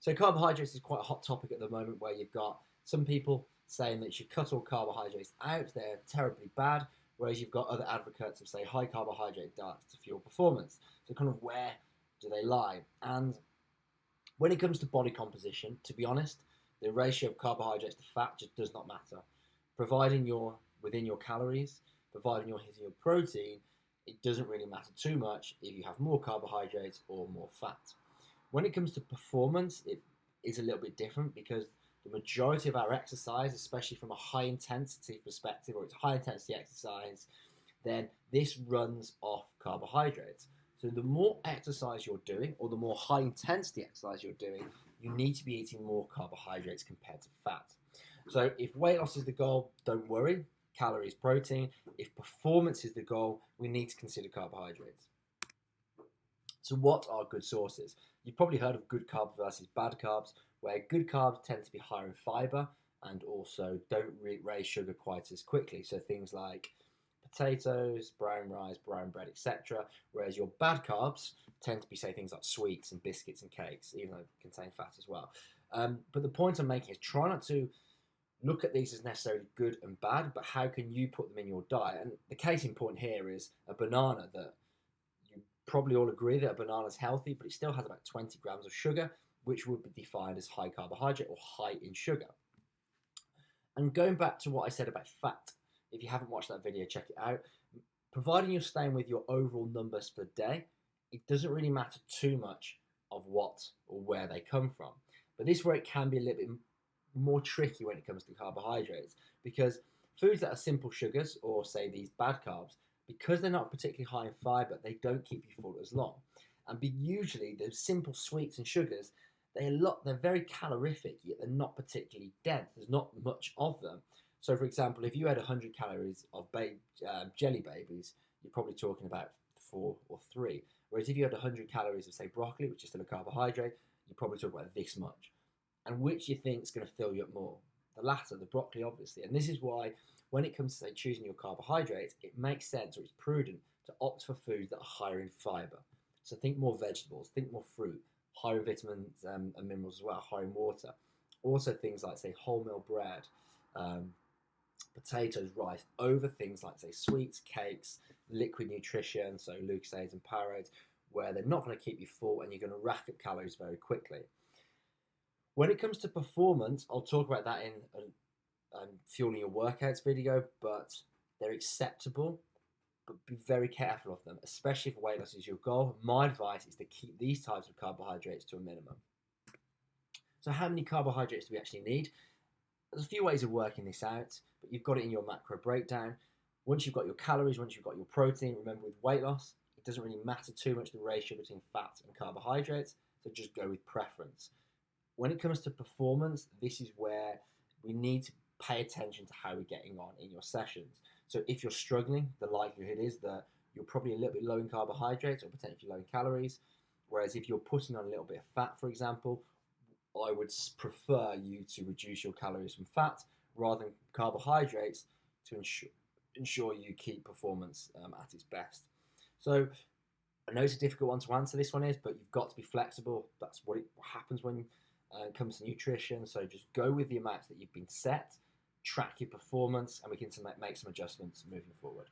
So carbohydrates is quite a hot topic at the moment where you've got some people saying that you should cut all carbohydrates out, they're terribly bad, whereas you've got other advocates of say high carbohydrate diets to fuel performance. So kind of where do they lie? And when it comes to body composition, to be honest, the ratio of carbohydrates to fat just does not matter. Providing you're within your calories, providing you're hitting your protein, it doesn't really matter too much if you have more carbohydrates or more fat. When it comes to performance, it is a little bit different because the majority of our exercise, especially from a high intensity perspective, or it's high intensity exercise, then this runs off carbohydrates. So the more exercise you're doing, or the more high intensity exercise you're doing, you need to be eating more carbohydrates compared to fat. So if weight loss is the goal, don't worry, calories, protein. If performance is the goal, we need to consider carbohydrates. So what are good sources? You've probably heard of good carbs versus bad carbs, where good carbs tend to be higher in fiber and also don't raise sugar quite as quickly. So things like potatoes, brown rice, brown bread, etc. Whereas your bad carbs tend to be, say, things like sweets and biscuits and cakes, even though they contain fat as well. But the point I'm making is try not to look at these as necessarily good and bad, but how can you put them in your diet? And the case in point here is a banana that you probably all agree that a banana is healthy, but it still has about 20 grams of sugar, which would be defined as high carbohydrate or high in sugar. And going back to what I said about fat, if you haven't watched that video, check it out. Providing you're staying with your overall numbers for the day, it doesn't really matter too much of what or where they come from. But this is where it can be a little bit more tricky when it comes to carbohydrates, because foods that are simple sugars, or say these bad carbs, because they're not particularly high in fiber, they don't keep you full as long. And usually the simple sweets and sugars, they're very calorific, yet they're not particularly dense. There's not much of them. So, for example, if you had 100 calories of jelly babies, you're probably talking about 4 or 3. Whereas if you had 100 calories of, say, broccoli, which is still a carbohydrate, you're probably talking about this much. And which you think is going to fill you up more? The latter, the broccoli, obviously. And this is why, when it comes to, say, choosing your carbohydrates, it makes sense, or it's prudent, to opt for foods that are higher in fiber. So think more vegetables, think more fruit, higher in vitamins and minerals as well, higher in water. Also things like, say, wholemeal bread, potatoes, rice, over things like, say, sweets, cakes, liquid nutrition, so Lucozades and Powerades, where they're not going to keep you full and you're going to rack up calories very quickly. When it comes to performance, I'll talk about that in a fueling your workouts video, but they're acceptable, but be very careful of them, especially if weight loss is your goal. My advice is to keep these types of carbohydrates to a minimum. So how many carbohydrates do we actually need? There's a few ways of working this out, but you've got it in your macro breakdown. Once you've got your calories, once you've got your protein, remember with weight loss, it doesn't really matter too much the ratio between fat and carbohydrates, so just go with preference. When it comes to performance, this is where we need to pay attention to how we're getting on in your sessions. So if you're struggling, the likelihood is that you're probably a little bit low in carbohydrates or potentially low in calories. Whereas if you're putting on a little bit of fat, for example, I would prefer you to reduce your calories from fat rather than carbohydrates to ensure you keep performance at its best. So I know it's a difficult one to answer, this one is, but you've got to be flexible. That's what happens when it comes to nutrition. So just go with the amounts that you've been set, track your performance, and we can make some adjustments moving forward.